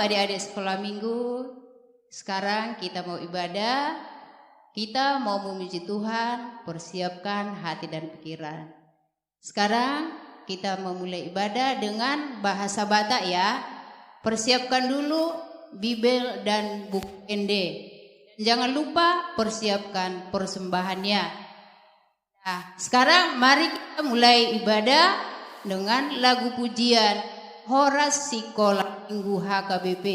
adik-adik sekolah minggu, sekarang kita mau ibadah, kita mau memuji Tuhan, persiapkan hati dan pikiran. Sekarang kita memulai ibadah dengan bahasa Batak ya. Persiapkan dulu Bibel dan buku ND. Jangan lupa persiapkan persembahannya. Nah, sekarang mari kita mulai ibadah dengan lagu pujian Horas Sekolah Minggu HKBP.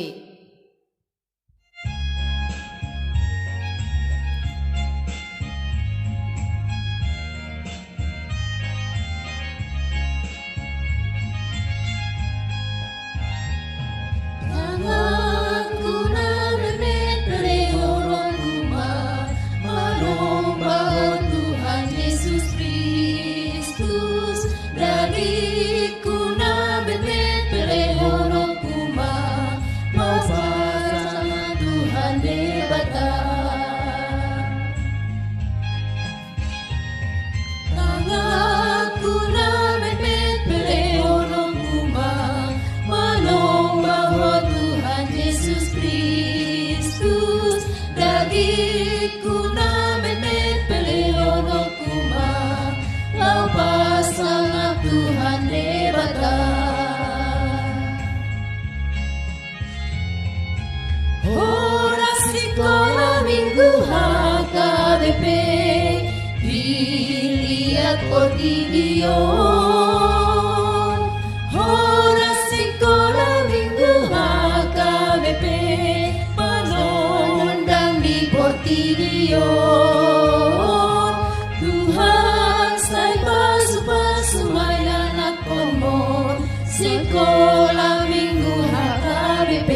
HKBP dilihat video. Horas Sekolah Minggu HKBP panondang di video. Tuhan saya pasu-pasu mainan anak pomon Sekolah Minggu HKBP.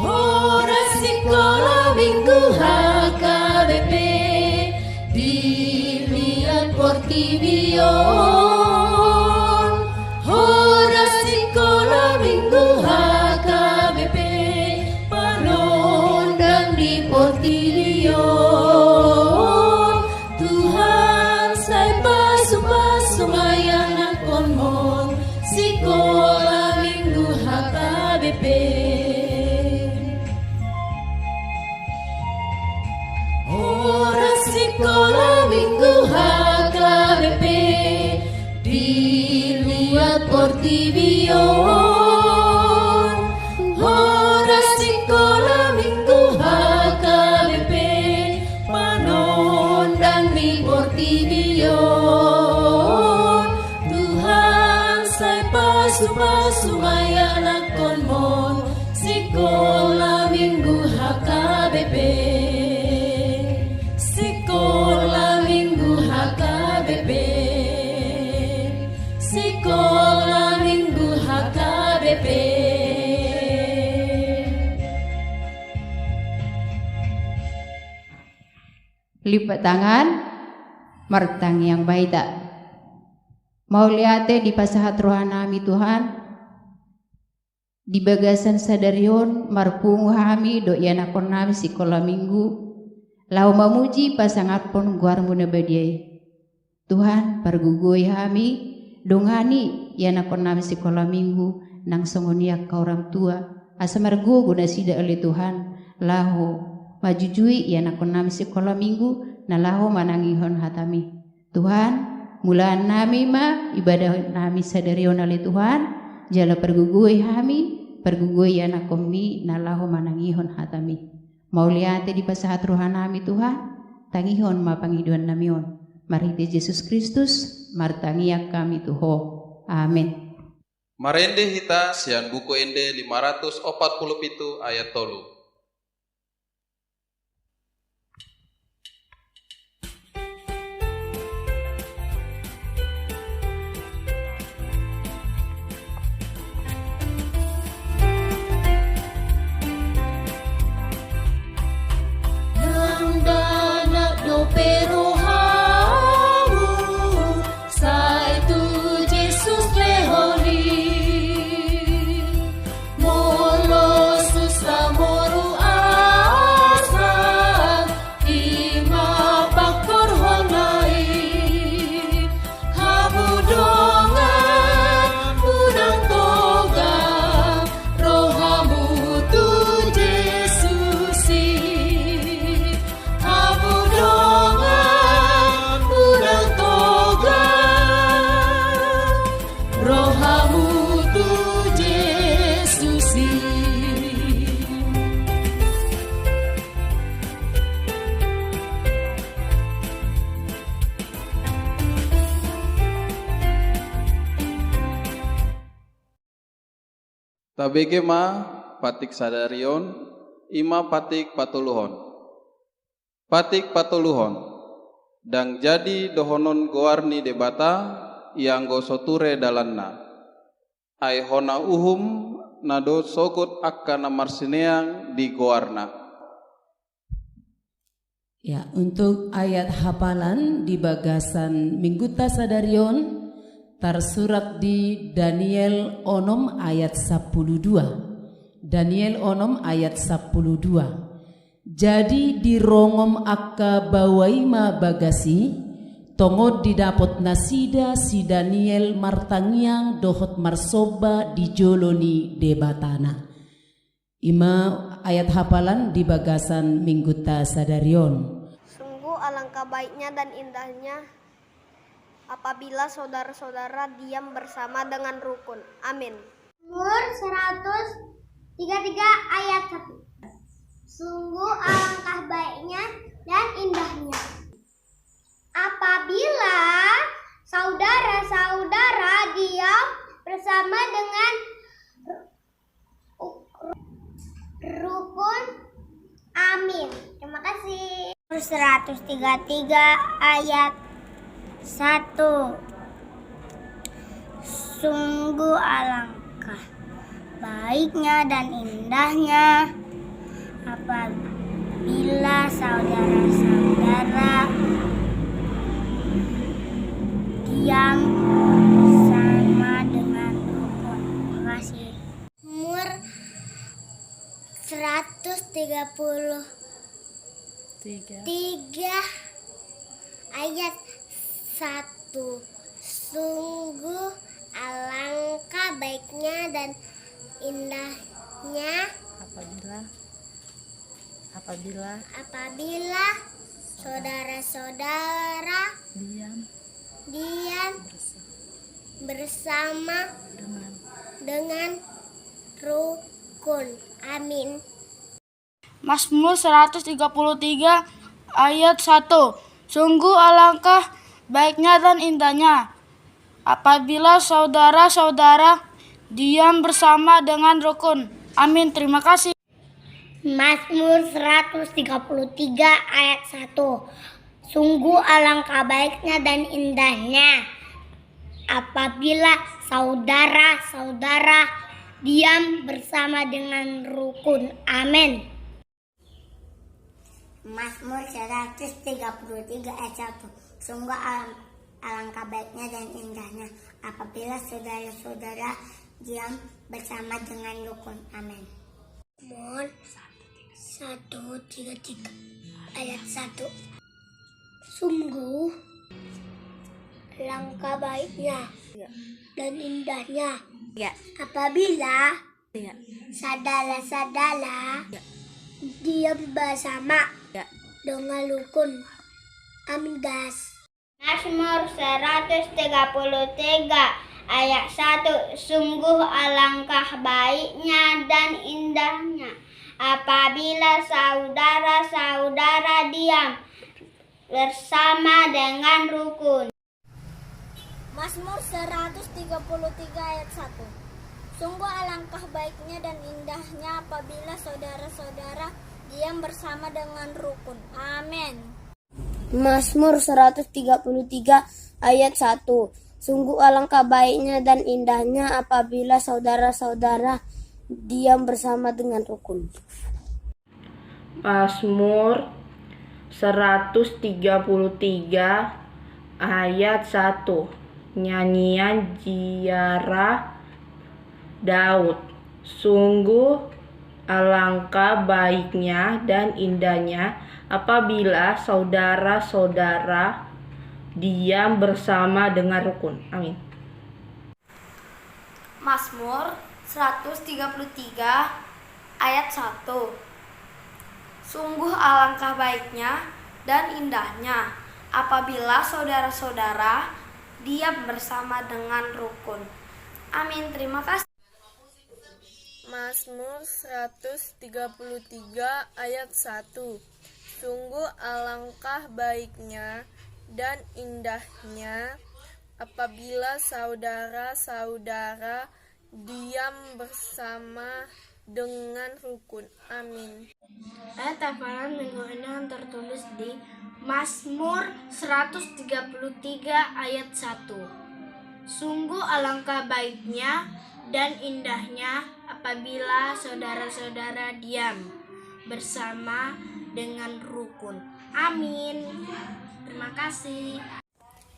Horas Sekolah Minggu HKBP dilihat video. Horas Sekolah Minggu HKBP panondang di video. Tuhan saya pasu-pasu mayan konmon Sekolah Minggu HKBP. Horas Sekolah Minggu HKBP dilihat video. Horas Sekolah Minggu HKBP panondang di video. Tuhan saya pasu-pasu mayan konmon Sekolah Minggu HKBP. Sekolah Minggu HKBP. Sekolah Minggu HKBP. Lipat tangan, martang yang baik tak. Mau lihat di pasahat rohanami Tuhan, di bagasan sadarion marpung hami do yana konami Sekolah Minggu. Lau memuji pasangat pon guar muna badiai. Tuhan pergugui hami dongani yana konami Sekolah Minggu nang songoniak ka orang tua. Asa margu guna sida oleh Tuhan. Laho majujui yana konami Sekolah Minggu na laho manangihon hatami. Tuhan mulaan nami ma ibadah nami sadarion oleh Tuhan. Jala pergugui hami pergugui yana komi na laho manangihon hatami. Mauliate di pasahat rohanami Tuhan, tangihon mapangiduan namion. Marite Yesus Kristus, martangiak kami Tuho. Amin. Marende hita sian buku ende 547 ayat 3. Nang danak do pero hamu sa itu Jesus leholi molo susah moru asa ima bakor honai hamu dongan udang toga rohamu tu Jesusi hamu dongan udang toga rohamu tu Jesusi. Tabege ma patik sadarion ima patik patuluhon. Patik patuluhon. Dang jadi dohonon goarni debata yang go soture dalanna. Ai hona uhum nado sogot akkana marsineang di goarna. Ya, untuk ayat hafalan di bagasan Mingguta Sadarion tersurat di Daniel onom ayat 12. Daniel onom ayat 12. Jadi di rongom akka bawaima bagasi tongo didapot nasida si Daniel martangiang dohot marsoba di joloni debatana. Ima ayat hafalan di bagasan Mingguta Sadarion. Sungguh alangkah baiknya dan indahnya apabila saudara-saudara diam bersama dengan rukun. Amin. Mazmur 133 ayat 1. Sungguh alangkah baiknya dan indahnya apabila saudara-saudara diam bersama dengan rukun. Amin. Terima kasih. 133 ayat 1. Sungguh alangkah baiknya dan indahnya apabila saudara-saudara diam bersama dengan rukun. Terima kasih. Umur 133 ayat 1. Sungguh alangkah baiknya dan indahnya apabila saudara-saudara diam bersama dengan rukun. Amin. Mazmur 133 ayat 1. Sungguh alangkah baiknya dan indahnya apabila saudara-saudara diam bersama dengan rukun. Amin. Terima kasih. Mazmur 133 ayat 1. Sungguh alangkah baiknya dan indahnya apabila saudara-saudara diam bersama dengan rukun. Amin. Mazmur 133 ayat 1. Sungguh alangkah baiknya dan indahnya apabila saudara-saudara diam bersama dengan rukun. Amin. Mazmur 133 ayat 1. Sungguh alangkah baiknya dan indahnya apabila saudara-saudara diam bersama dengan rukun. Amin, guys. Mazmur 133 ayat 1. Sungguh alangkah baiknya dan indahnya apabila saudara-saudara diam bersama dengan rukun. Mazmur 133 ayat 1. Sungguh alangkah baiknya dan indahnya apabila saudara-saudara diam bersama dengan rukun. Amin. Mazmur 133 ayat 1. Sungguh alangkah baiknya dan indahnya apabila saudara-saudara diam bersama dengan rukun. Mazmur 133 ayat 1. Nyanyian ziarah Daud. Sungguh alangkah baiknya dan indahnya apabila saudara-saudara diam bersama dengan rukun. Amin. Mazmur 133 ayat 1. Sungguh alangkah baiknya dan indahnya apabila saudara-saudara diam bersama dengan rukun. Amin. Terima kasih. Mazmur 133 ayat 1. Sungguh alangkah baiknya dan indahnya apabila saudara-saudara diam bersama dengan rukun. Amin. Ayat hafalan minggu ini yang tertulis di Mazmur 133 ayat 1. Sungguh alangkah baiknya dan indahnya apabila saudara-saudara diam bersama dengan rukun. Amin. Terima kasih.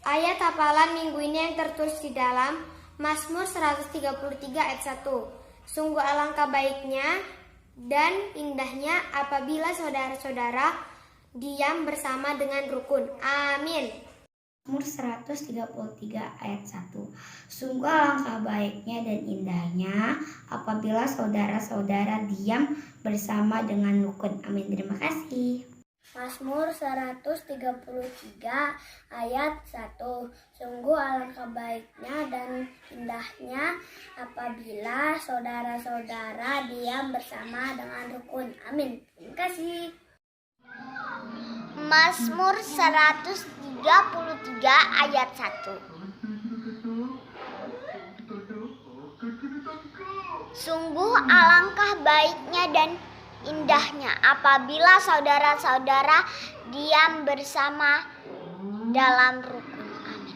Ayat hafalan minggu ini yang tertulis di dalam Mazmur 133 ayat 1. Sungguh alangkah baiknya dan indahnya apabila saudara-saudara diam bersama dengan rukun. Amin. Mazmur 133 ayat 1. Sungguh alangkah baiknya dan indahnya apabila saudara-saudara diam bersama dengan rukun. Amin. Terima kasih. Mazmur 133 ayat 1. Sungguh alangkah baiknya dan indahnya apabila saudara-saudara diam bersama dengan rukun. Amin. Terima kasih. Mazmur 133 ayat 1. Sungguh alangkah baiknya dan indahnya apabila saudara-saudara diam bersama dalam rukun. Amin.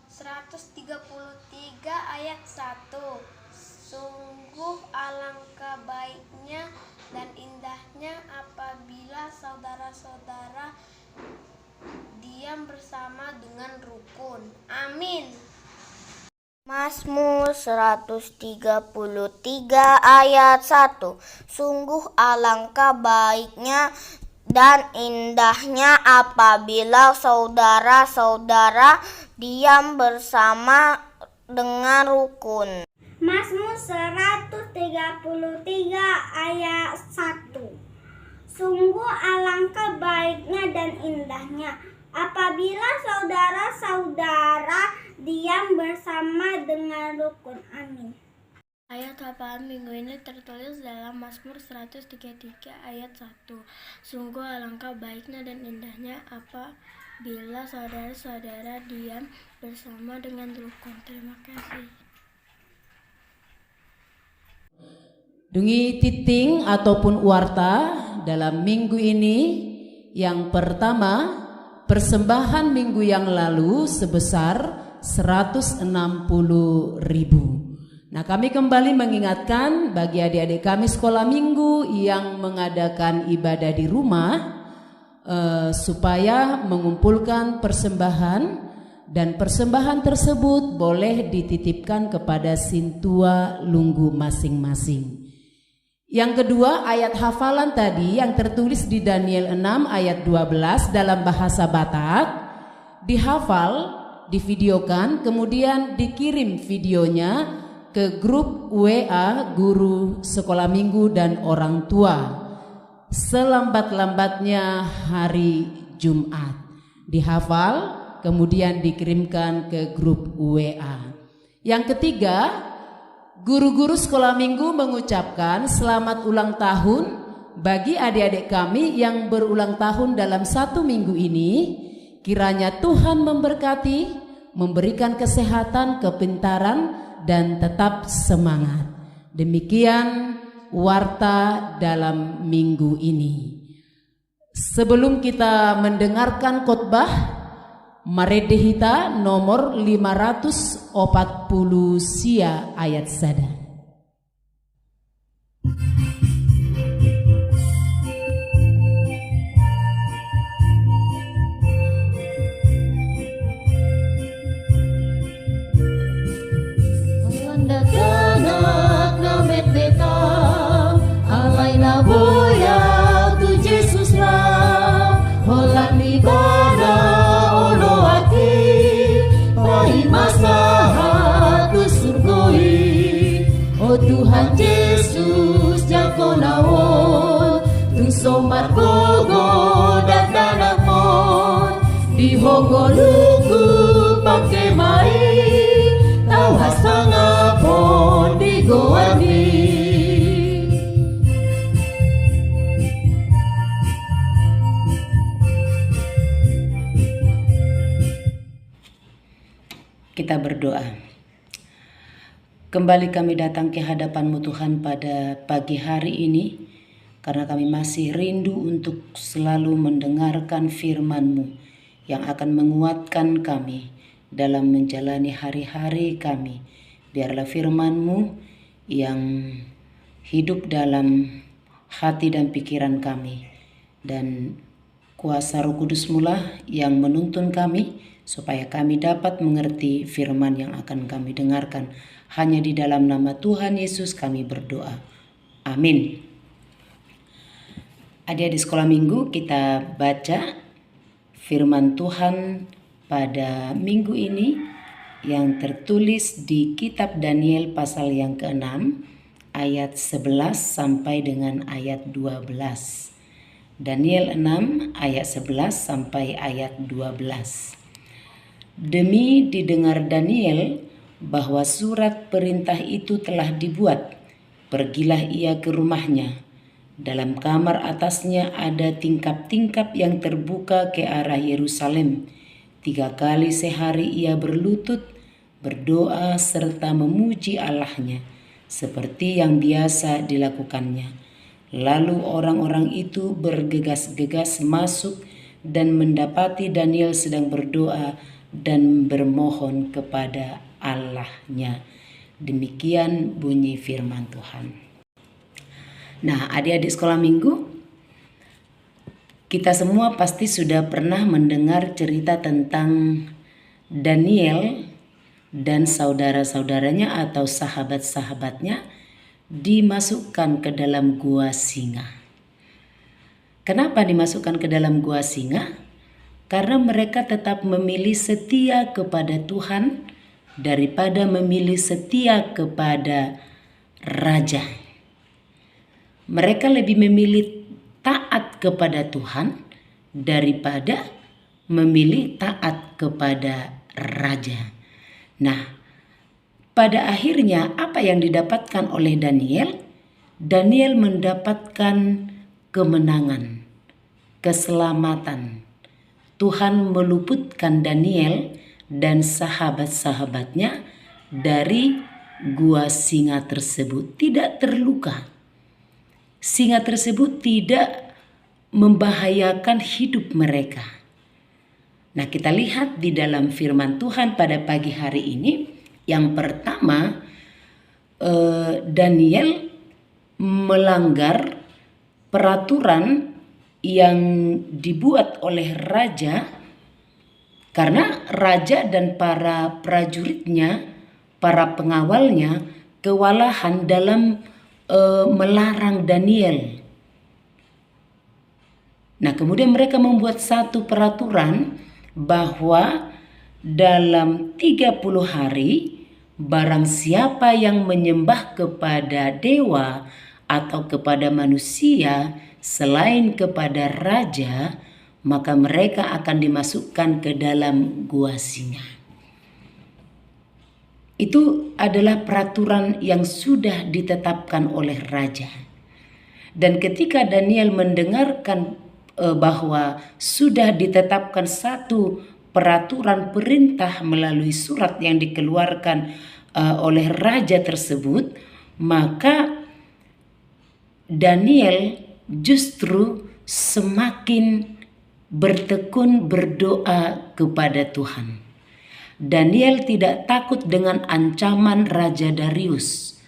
133 ayat 1. Sungguh alangkah baiknya dan indahnya apabila saudara-saudara diam bersama dengan rukun. Amin. Mazmur 133 ayat 1. Sungguh alangkah baiknya dan indahnya apabila saudara-saudara diam bersama dengan rukun. Mazmur 133 ayat 1. Sungguh alangkah baiknya dan indahnya apabila saudara-saudara diam bersama dengan rukun. Amin. Ayat hafalan minggu ini tertulis dalam Mazmur 133 ayat 1. Sungguh alangkah baiknya dan indahnya apabila saudara-saudara diam bersama dengan rukun. Terima kasih. Dungi titing ataupun warta dalam minggu ini. Yang pertama, persembahan minggu yang lalu sebesar 160.000. Nah, kami kembali mengingatkan bagi adik-adik kami sekolah minggu yang mengadakan ibadah di rumah supaya mengumpulkan persembahan, dan persembahan tersebut boleh dititipkan kepada sintua lunggu masing-masing. Yang kedua, ayat hafalan tadi yang tertulis di Daniel 6 ayat 12 dalam bahasa Batak dihafal, divideokan, kemudian dikirim videonya ke grup WA guru sekolah minggu dan orang tua selambat-lambatnya hari Jumat. Dihafal, kemudian dikirimkan ke grup WA. Yang ketiga, guru-guru sekolah minggu mengucapkan selamat ulang tahun bagi adik-adik kami yang berulang tahun dalam satu minggu ini. Kiranya Tuhan memberkati, memberikan kesehatan, kepintaran, dan tetap semangat. Demikian warta dalam minggu ini. Sebelum kita mendengarkan khotbah, Marede Hita nomor 540 sia ayat sada. Kanak na meteta, alay na boya tu Jesus la, holang libana olo aki, paimas lahat tu surgoi. O Tuhan Yesus jako nawon, tu somat gogo dan danak mon, di hogo luku pakai mai. Tawas pangapon di goani. Kita berdoa. Kembali kami datang ke hadapan-Mu Tuhan pada pagi hari ini, karena kami masih rindu untuk selalu mendengarkan firman-Mu yang akan menguatkan kami dalam menjalani hari-hari kami. Biarlah firman-Mu yang hidup dalam hati dan pikiran kami, dan kuasa Roh Kudus-Mu lah yang menuntun kami supaya kami dapat mengerti firman yang akan kami dengarkan. Hanya di dalam nama Tuhan Yesus kami berdoa. Amin. Adik-adik sekolah minggu, kita baca firman Tuhan pada minggu ini yang tertulis di kitab Daniel pasal yang ke-6 ayat 11 sampai dengan ayat 12. Daniel 6 ayat 11 sampai ayat 12. Demi didengar Daniel bahwa surat perintah itu telah dibuat, pergilah ia ke rumahnya. Dalam kamar atasnya ada tingkap-tingkap yang terbuka ke arah Yerusalem. 3 kali sehari ia berlutut, berdoa serta memuji Allahnya, seperti yang biasa dilakukannya. Lalu orang-orang itu bergegas-gegas masuk dan mendapati Daniel sedang berdoa dan bermohon kepada Allahnya. Demikian bunyi firman Tuhan. Nah, adik-adik sekolah minggu, kita semua pasti sudah pernah mendengar cerita tentang Daniel dan saudara-saudaranya atau sahabat-sahabatnya dimasukkan ke dalam gua singa. Kenapa dimasukkan ke dalam gua singa? Karena mereka tetap memilih setia kepada Tuhan daripada memilih setia kepada raja. Mereka lebih memilih taat kepada Tuhan daripada memilih taat kepada raja. Nah, pada akhirnya apa yang didapatkan oleh Daniel? Daniel mendapatkan kemenangan, keselamatan. Tuhan meluputkan Daniel dan sahabat-sahabatnya dari gua singa tersebut, tidak terluka. Singa tersebut tidak membahayakan hidup mereka. Nah, kita lihat di dalam firman Tuhan pada pagi hari ini. Yang pertama, Daniel melanggar peraturan yang dibuat oleh raja, karena raja dan para prajuritnya, para pengawalnya kewalahan dalam melarang Daniel. Nah, kemudian mereka membuat satu peraturan bahwa dalam 30 hari barang siapa yang menyembah kepada dewa atau kepada manusia selain kepada raja, maka mereka akan dimasukkan ke dalam gua singa. Itu adalah peraturan yang sudah ditetapkan oleh raja. Dan ketika Daniel mendengarkan bahwa sudah ditetapkan satu peraturan perintah melalui surat yang dikeluarkan oleh raja tersebut, maka Daniel justru semakin bertekun berdoa kepada Tuhan. Daniel tidak takut dengan ancaman Raja Darius.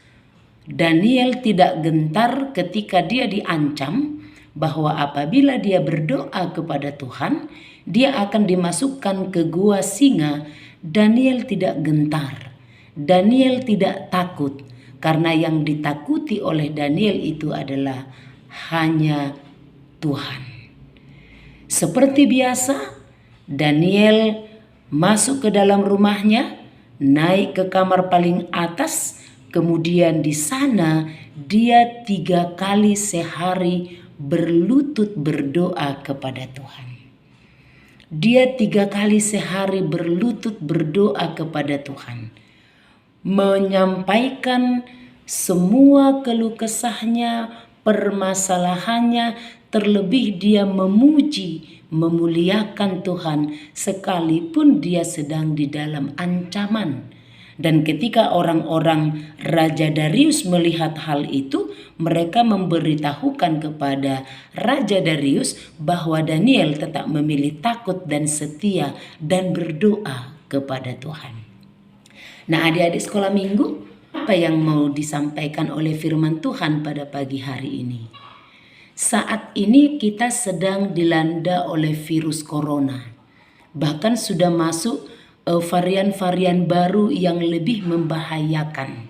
Daniel tidak gentar ketika dia diancam bahwa apabila dia berdoa kepada Tuhan, dia akan dimasukkan ke gua singa. Daniel tidak gentar. Daniel tidak takut, karena yang ditakuti oleh Daniel itu adalah hanya Tuhan. Seperti biasa, Daniel masuk ke dalam rumahnya, naik ke kamar paling atas, kemudian di sana dia 3 kali sehari berlutut berdoa kepada Tuhan. Dia 3 kali sehari berlutut berdoa kepada Tuhan, menyampaikan semua keluh kesahnya, permasalahannya, terlebih dia memuji, memuliakan Tuhan sekalipun dia sedang di dalam ancaman. Dan ketika orang-orang Raja Darius melihat hal itu, mereka memberitahukan kepada Raja Darius bahwa Daniel tetap memilih takut dan setia dan berdoa kepada Tuhan. Nah, adik-adik sekolah minggu, apa yang mau disampaikan oleh firman Tuhan pada pagi hari ini? Saat ini kita sedang dilanda oleh virus corona. Bahkan sudah masuk varian-varian baru yang lebih membahayakan.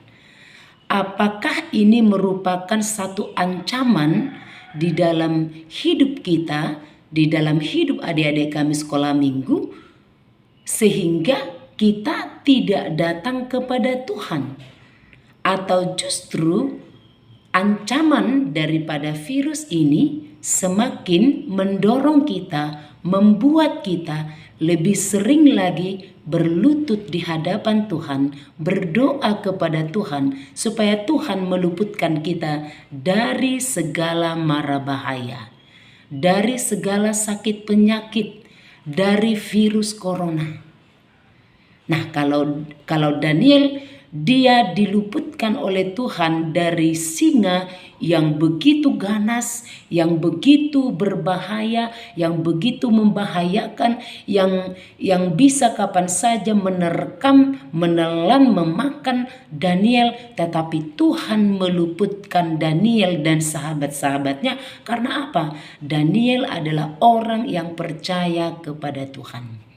Apakah ini merupakan satu ancaman di dalam hidup kita, di dalam hidup adik-adik kami sekolah minggu, sehingga kita tidak datang kepada Tuhan? Atau justru ancaman daripada virus ini semakin mendorong kita, membuat kita lebih sering lagi berlutut di hadapan Tuhan, berdoa kepada Tuhan supaya Tuhan meluputkan kita dari segala mara bahaya, dari segala sakit penyakit, dari virus corona. Nah, kalau Daniel dia diluputkan oleh Tuhan dari singa yang begitu ganas, yang begitu berbahaya, yang begitu membahayakan, yang bisa kapan saja menerkam, menelan, memakan Daniel, tetapi Tuhan meluputkan Daniel dan sahabat-sahabatnya. Karena apa? Daniel adalah orang yang percaya kepada Tuhan.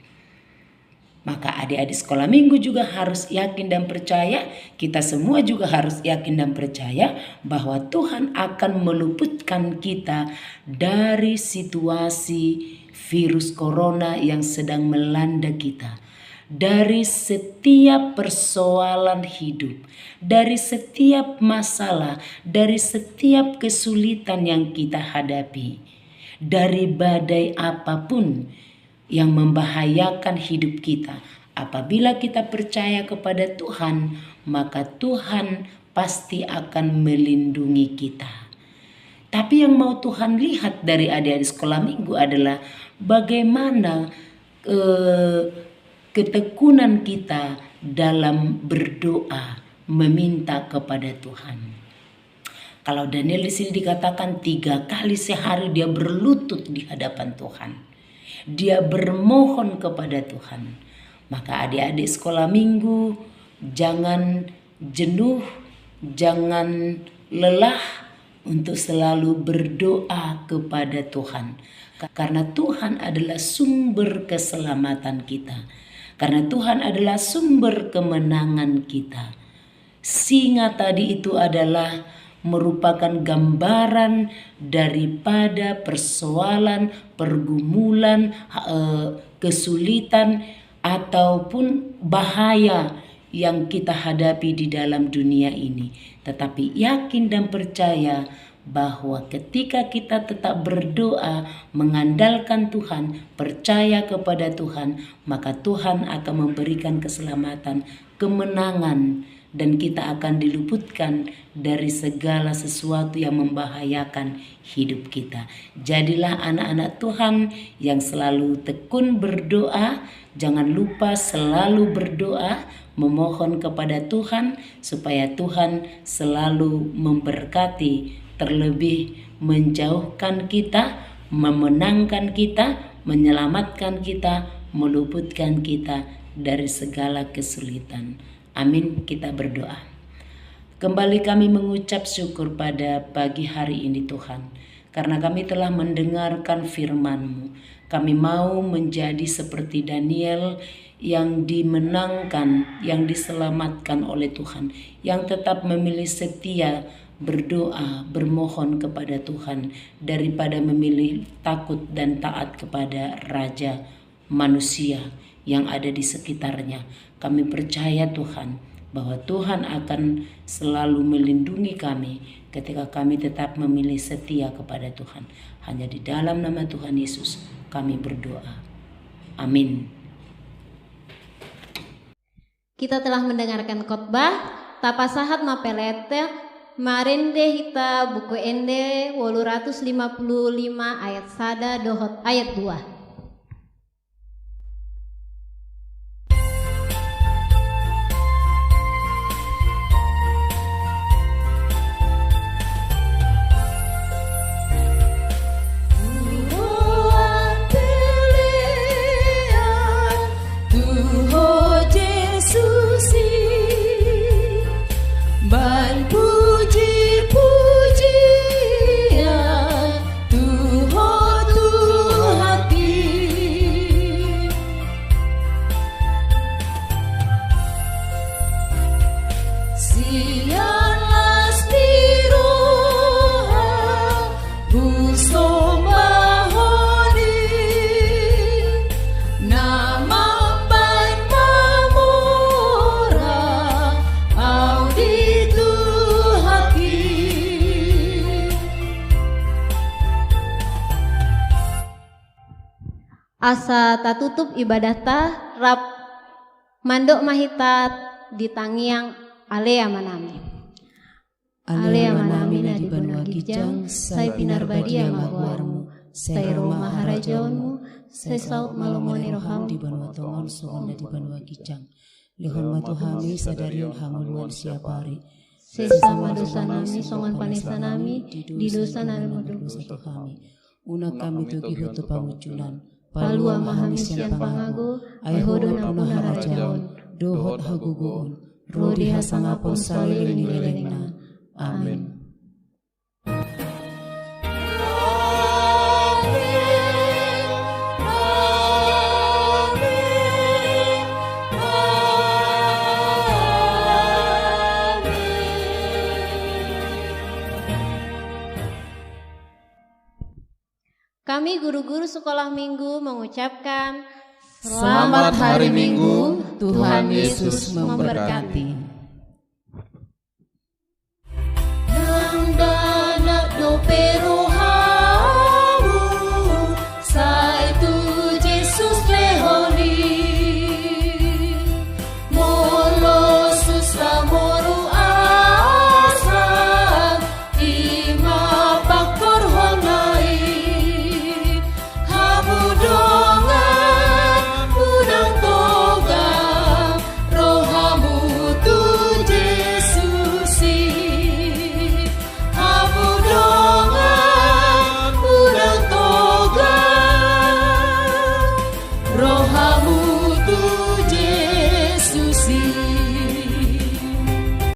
Maka adik-adik sekolah minggu juga harus yakin dan percaya, kita semua juga harus yakin dan percaya bahwa Tuhan akan meluputkan kita dari situasi virus corona yang sedang melanda kita. Dari setiap persoalan hidup, dari setiap masalah, dari setiap kesulitan yang kita hadapi, dari badai apapun yang membahayakan hidup kita. Apabila kita percaya kepada Tuhan, maka Tuhan pasti akan melindungi kita. Tapi yang mau Tuhan lihat dari adik-adik sekolah minggu adalah bagaimana ketekunan kita dalam berdoa, meminta kepada Tuhan. Kalau Daniel di sini dikatakan 3 kali sehari dia berlutut di hadapan Tuhan. Dia bermohon kepada Tuhan. Maka adik-adik sekolah minggu, jangan jenuh, jangan lelah untuk selalu berdoa kepada Tuhan. Karena Tuhan adalah sumber keselamatan kita. Karena Tuhan adalah sumber kemenangan kita. Singa tadi itu adalah merupakan gambaran daripada persoalan, pergumulan, kesulitan ataupun bahaya yang kita hadapi di dalam dunia ini. Tetapi yakin dan percaya bahwa ketika kita tetap berdoa, mengandalkan Tuhan, percaya kepada Tuhan, maka Tuhan akan memberikan keselamatan, kemenangan, dan kita akan diluputkan dari segala sesuatu yang membahayakan hidup kita. Jadilah anak-anak Tuhan yang selalu tekun berdoa. Jangan lupa selalu berdoa, memohon kepada Tuhan supaya Tuhan selalu memberkati, terlebih menjauhkan kita, memenangkan kita, menyelamatkan kita, meluputkan kita dari segala kesulitan. Amin, kita berdoa. Kembali kami mengucap syukur pada pagi hari ini Tuhan, karena kami telah mendengarkan firman-Mu. Kami mau menjadi seperti Daniel yang dimenangkan, yang diselamatkan oleh Tuhan, yang tetap memilih setia berdoa, bermohon kepada Tuhan, daripada memilih takut dan taat kepada raja manusia yang ada di sekitarnya. Kami percaya Tuhan bahwa Tuhan akan selalu melindungi kami ketika kami tetap memilih setia kepada Tuhan. Hanya di dalam nama Tuhan Yesus kami berdoa. Amin. Kita telah mendengarkan khotbah tapasahat mapelete marende hita buku ende 855 ayat 1 dohot ayat 2. Asa tatutup ibadah ta rap mandok mahitat di tangiang alea manami. Alea manami na di banua gijang, sai pinar badia maguarmu, sai roma harajaunmu, sai saut malomoni roham di banua tongon sohonda di banua gijang. Lihon matuhami sadarion hamuluan siapari. Sesama dosa nami songan panesa nami, di dosa nami dosa kami. Una kami tugi hutu pamucunan. Palua mahamisian pangago, aihodo na punah harajaon, dohot hagugoon, rodi hasangapon salil nilelengna. Amin. Kami guru-guru sekolah minggu mengucapkan Selamat hari Minggu, Tuhan Yesus memberkati. Nang danak do pero